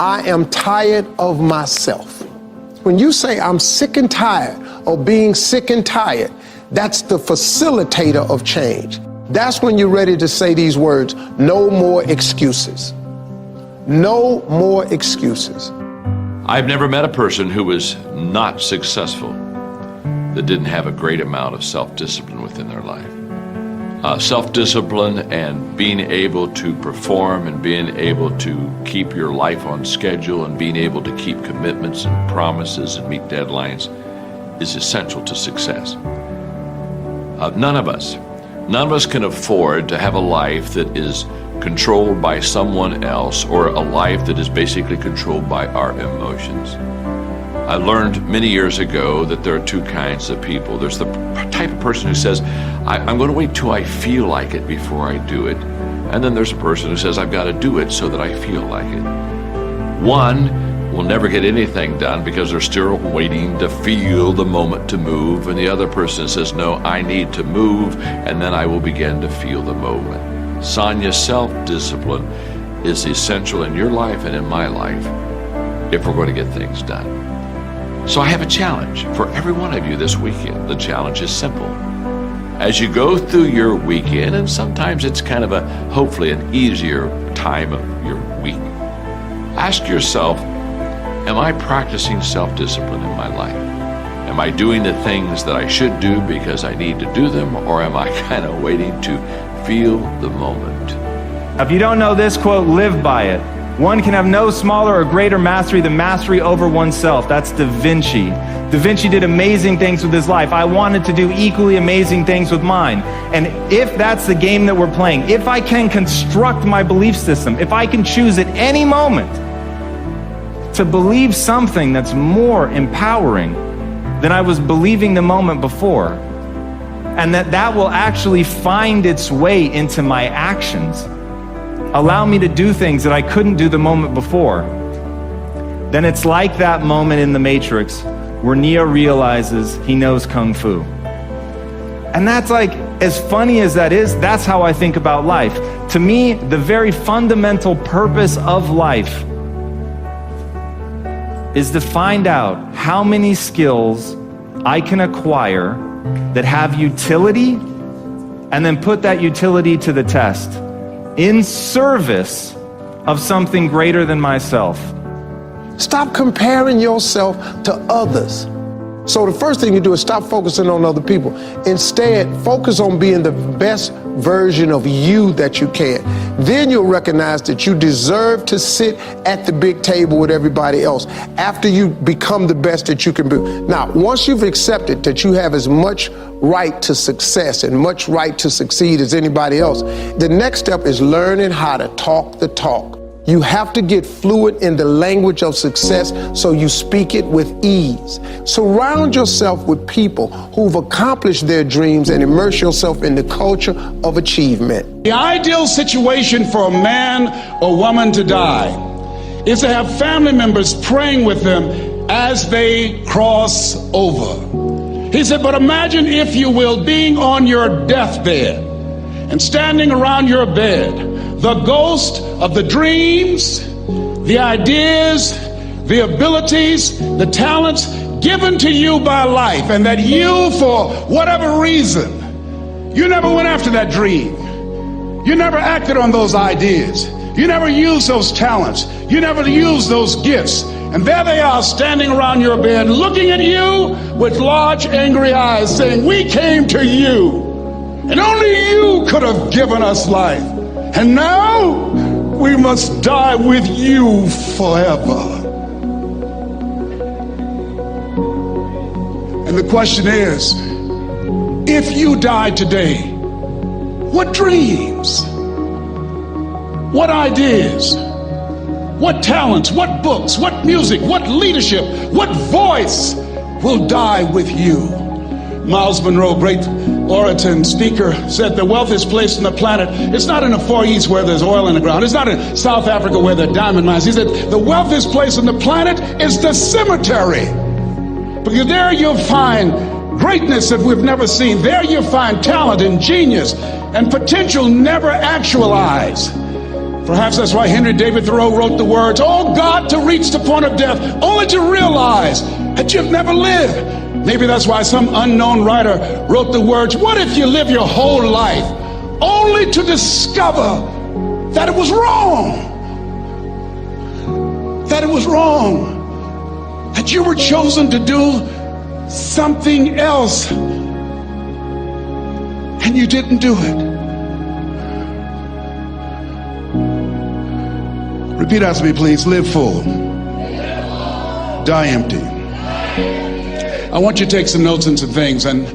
I am tired of myself. When you say I'm sick and tired of being sick and tired, that's the facilitator of change. That's when you're ready to say these words, no more excuses. No more excuses. I've never met a person who was not successful that didn't have a great amount of self-discipline within their life. Self-discipline and being able to perform and being able to keep your life on schedule and being able to keep commitments and promises and meet deadlines is essential to success. None of us can afford to have a life that is controlled by someone else or a life that is basically controlled by our emotions. I learned many years ago that there are two kinds of people. There's the type of person who says, I'm going to wait till I feel like it before I do it. And then there's a person who says, I've got to do it so that I feel like it. One will never get anything done because they're still waiting to feel the moment to move. And the other person says, no, I need to move, and then I will begin to feel the moment. Sonia's self-discipline is essential in your life and in my life if we're going to get things done. So I have a challenge for every one of you this weekend. The challenge is simple. As you go through your weekend, and sometimes it's kind of hopefully an easier time of your week, ask yourself, am I practicing self-discipline in my life? Am I doing the things that I should do because I need to do them, or am I kind of waiting to feel the moment? If you don't know this quote, live by it. One can have no smaller or greater mastery than mastery over oneself. That's Da Vinci. Da Vinci did amazing things with his life. I wanted to do equally amazing things with mine. And if that's the game that we're playing, if I can construct my belief system, if I can choose at any moment to believe something that's more empowering than I was believing the moment before, and that will actually find its way into my actions, allow me to do things that I couldn't do the moment before, then it's like that moment in The Matrix where Neo realizes he knows Kung Fu. And that's like, as funny as that is, that's how I think about life. To me, the very fundamental purpose of life is to find out how many skills I can acquire that have utility, and then put that utility to the test in service of something greater than myself. Stop comparing yourself to others. So the first thing you do is stop focusing on other people. Instead, focus on being the best version of you that you can. Then you'll recognize that you deserve to sit at the big table with everybody else after you become the best that you can be. Now, once you've accepted that you have as much right to success and much right to succeed as anybody else, the next step is learning how to talk the talk. You have to get fluent in the language of success so you speak it with ease. Surround yourself with people who've accomplished their dreams and immerse yourself in the culture of achievement. The ideal situation for a man or woman to die is to have family members praying with them as they cross over. He said, but imagine, if you will, being on your deathbed and standing around your bed, the ghost of the dreams, the ideas, the abilities, the talents given to you by life, and that you, for whatever reason, you never went after that dream. You never acted on those ideas. You never used those talents. You never used those gifts. And there they are standing around your bed looking at you with large angry eyes saying, we came to you and only you could have given us life. And now we must die with you forever. And the question is, if you died today, what dreams, what ideas, what talents, what books, what music, what leadership, what voice will die with you? Miles Monroe, great orator and speaker, said the wealthiest place on the planet, it's not in the Far East where there's oil in the ground. It's not in South Africa where there are diamond mines. He said the wealthiest place on the planet is the cemetery. Because there you'll find greatness that we've never seen. There you'll find talent and genius and potential never actualized. Perhaps that's why Henry David Thoreau wrote the words, "Oh God, to reach the point of death, only to realize that you've never lived." Maybe that's why some unknown writer wrote the words, "What if you live your whole life only to discover that it was wrong? That it was wrong. That you were chosen to do something else and you didn't do it." Repeat after me, please. Live full. Die empty. I want you to take some notes and some things, and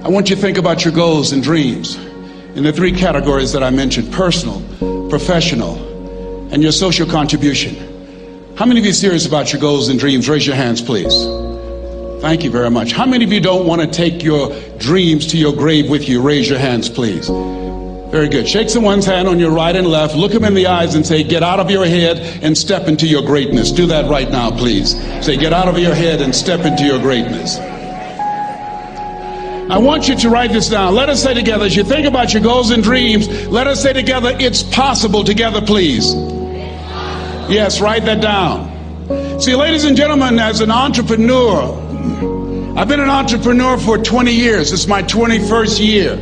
I want you to think about your goals and dreams in the three categories that I mentioned: personal, professional, and your social contribution. How many of you are serious about your goals and dreams? Raise your hands, please. Thank you very much. How many of you don't want to take your dreams to your grave with you? Raise your hands, please. Very good. Shake someone's hand on your right and left. Look them in the eyes and say, "Get out of your head and step into your greatness." Do that right now, please. Say, "Get out of your head and step into your greatness." I want you to write this down. Let us say together, as you think about your goals and dreams, let us say together, "It's possible," together, please. Yes, write that down. See, ladies and gentlemen, as an entrepreneur, I've been an entrepreneur for 20 years. It's my 21st year.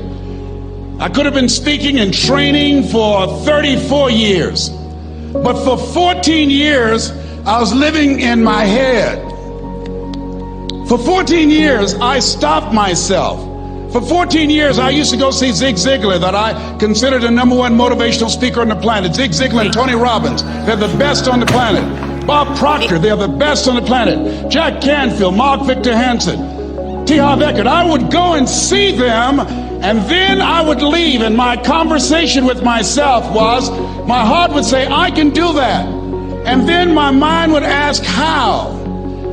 I could have been speaking and training for 34 years. But for 14 years, I was living in my head. For 14 years, I stopped myself. For 14 years, I used to go see Zig Ziglar, that I considered the #1 motivational speaker on the planet. Zig Ziglar and Tony Robbins, they're the best on the planet. Bob Proctor, they're the best on the planet. Jack Canfield, Mark Victor Hansen, T. Harv Eckert. I would go and see them, and then I would leave, and my conversation with myself was, my heart would say, "I can do that." And then my mind would ask, how?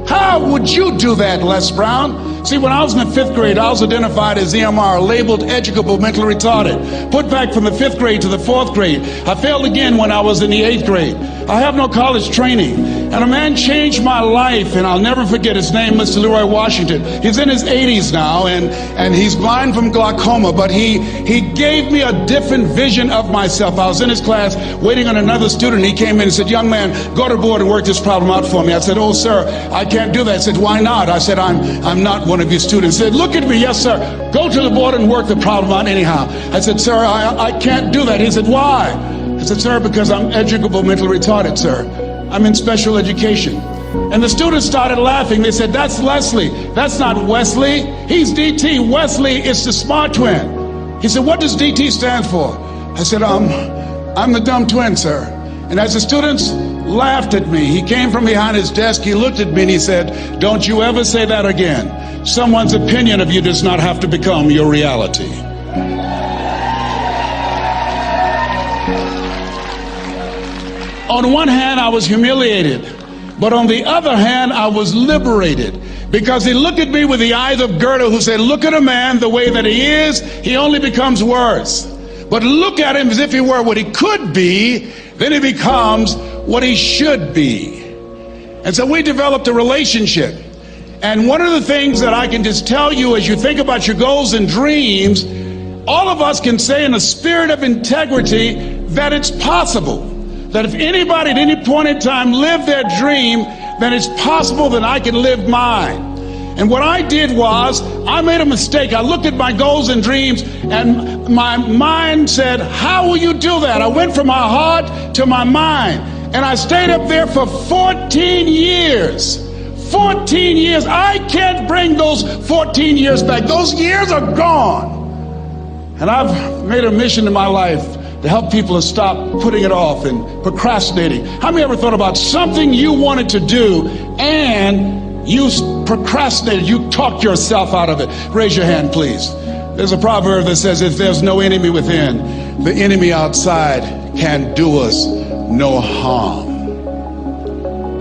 How would you do that, Les Brown? See, when I was in the 5th grade, I was identified as EMR, labeled educable, mentally retarded. Put back from the 5th grade to the 4th grade. I failed again when I was in the 8th grade. I have no college training. And a man changed my life, and I'll never forget his name, Mr. Leroy Washington. He's in his 80s now, and he's blind from glaucoma, but he gave me a different vision of myself. I was in his class waiting on another student. He came in and said, "Young man, go to the board and work this problem out for me." I said, "Oh, sir, I can't do that." I said, "Why not?" I said, I'm not one of your students." He said, "Look at me." "Yes, sir." "Go to the board and work the problem out anyhow." I said, "Sir, I can't do that." He said, "Why?" I said, "Sir, because I'm educable, mentally retarded, sir. I'm in special education." And the students started laughing. They said, "That's Leslie. That's not Wesley. He's DT. Wesley is the smart twin." He said, "What does DT stand for?" I said, I'm the dumb twin, sir." And as the students laughed at me, he came from behind his desk, he looked at me and he said, "Don't you ever say that again. Someone's opinion of you does not have to become your reality." On one hand, I was humiliated, but on the other hand, I was liberated, because he looked at me with the eyes of Goethe, who said, "Look at a man the way that he is, he only becomes worse. But look at him as if he were what he could be, then he becomes what he should be." And so we developed a relationship. And one of the things that I can just tell you as you think about your goals and dreams, all of us can say in a spirit of integrity that it's possible. That if anybody at any point in time lived their dream, then it's possible that I can live mine. And what I did was, I made a mistake. I looked at my goals and dreams, and my mind said, "How will you do that?" I went from my heart to my mind, and I stayed up there for 14 years. 14 years. I can't bring those 14 years back. Those years are gone. And I've made a mission in my life to help people to stop putting it off and procrastinating. How many ever thought about something you wanted to do and you procrastinated, you talked yourself out of it? Raise your hand, please. There's a proverb that says, "If there's no enemy within, the enemy outside can do us no harm."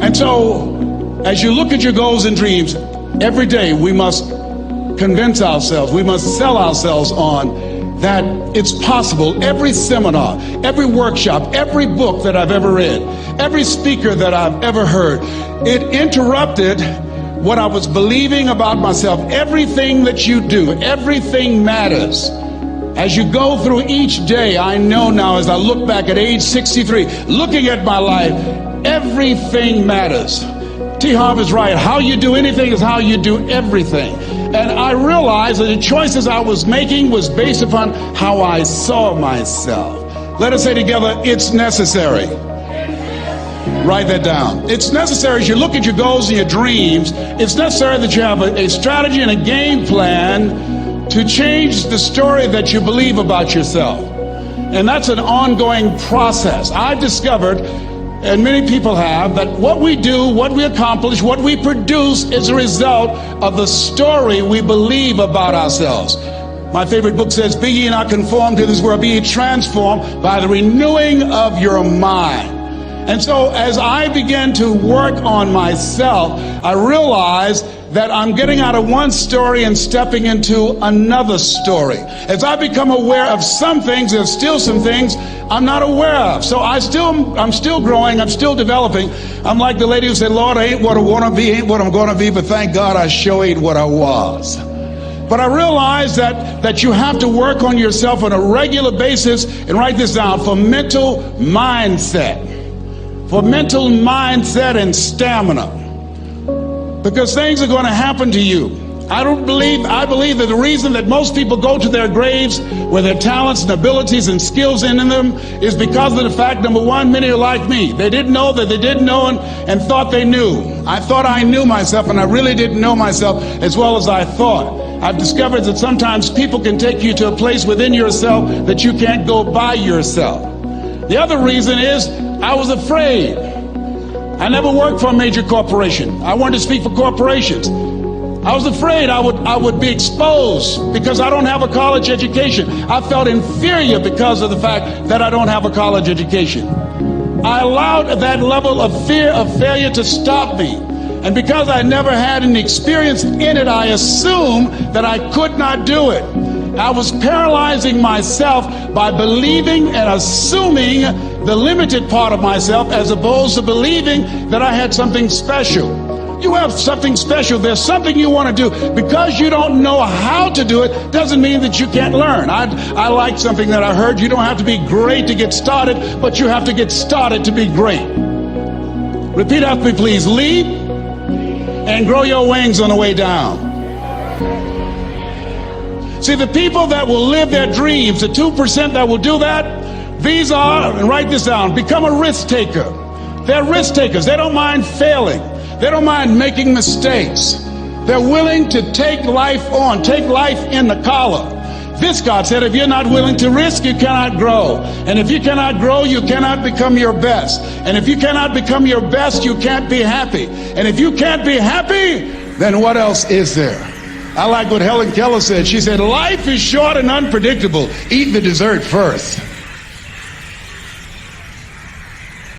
And so, as you look at your goals and dreams, every day we must convince ourselves, we must sell ourselves on that it's possible. Every seminar, every workshop, every book that I've ever read, every speaker that I've ever heard, it interrupted what I was believing about myself. Everything that you do, everything matters. As you go through each day, I know now as I look back at age 63, looking at my life, everything matters. T. Harv is right. How you do anything is how you do everything. And I realized that the choices I was making was based upon how I saw myself. Let us say together, it's necessary. Write that down. It's necessary as you look at your goals and your dreams, it's necessary that you have a strategy and a game plan to change the story that you believe about yourself. And that's an ongoing process. I've discovered, and many people have, that what we do, what we accomplish, what we produce is a result of the story we believe about ourselves. My favorite book says, "Be ye not conformed to this world, be ye transformed by the renewing of your mind." And so as I began to work on myself, I realized that I'm getting out of one story and stepping into another story. As I become aware of some things, there's still some things I'm not aware of. So I'm still growing, I'm still developing. I'm like the lady who said, "Lord, I ain't what I want to be, ain't what I'm going to be, but thank God I sure ain't what I was." But I realize that you have to work on yourself on a regular basis, and write this down, for mental mindset. For mental mindset and stamina. Because things are going to happen to you. I believe that the reason that most people go to their graves with their talents and abilities and skills in them is because of the fact, number one, many are like me. They didn't know that they didn't know and thought they knew. I thought I knew myself, and I really didn't know myself as well as I thought. I've discovered that sometimes people can take you to a place within yourself that you can't go by yourself. The other reason is I was afraid. I never worked for a major corporation. I wanted to speak for corporations. I was afraid I would be exposed because I don't have a college education. I felt inferior because of the fact that I don't have a college education. I allowed that level of fear of failure to stop me. And because I never had any experience in it, I assumed that I could not do it. I was paralyzing myself by believing and assuming the limited part of myself as opposed to believing that I had something special. You have something special. There's something you want to do. Because you don't know how to do it doesn't mean that you can't learn. I like something that I heard. You don't have to be great to get started, but you have to get started to be great. Repeat after me, please. Leap and grow your wings on the way down. See, the people that will live their dreams, the 2% that will do that, these are, and write this down, become a risk taker. They're risk takers. They don't mind failing. They don't mind making mistakes. They're willing to take life on, take life in the collar. This, God said, if you're not willing to risk, you cannot grow. And if you cannot grow, you cannot become your best. And if you cannot become your best, you can't be happy. And if you can't be happy, then what else is there? I like what Helen Keller said. She said, life is short and unpredictable. Eat the dessert first.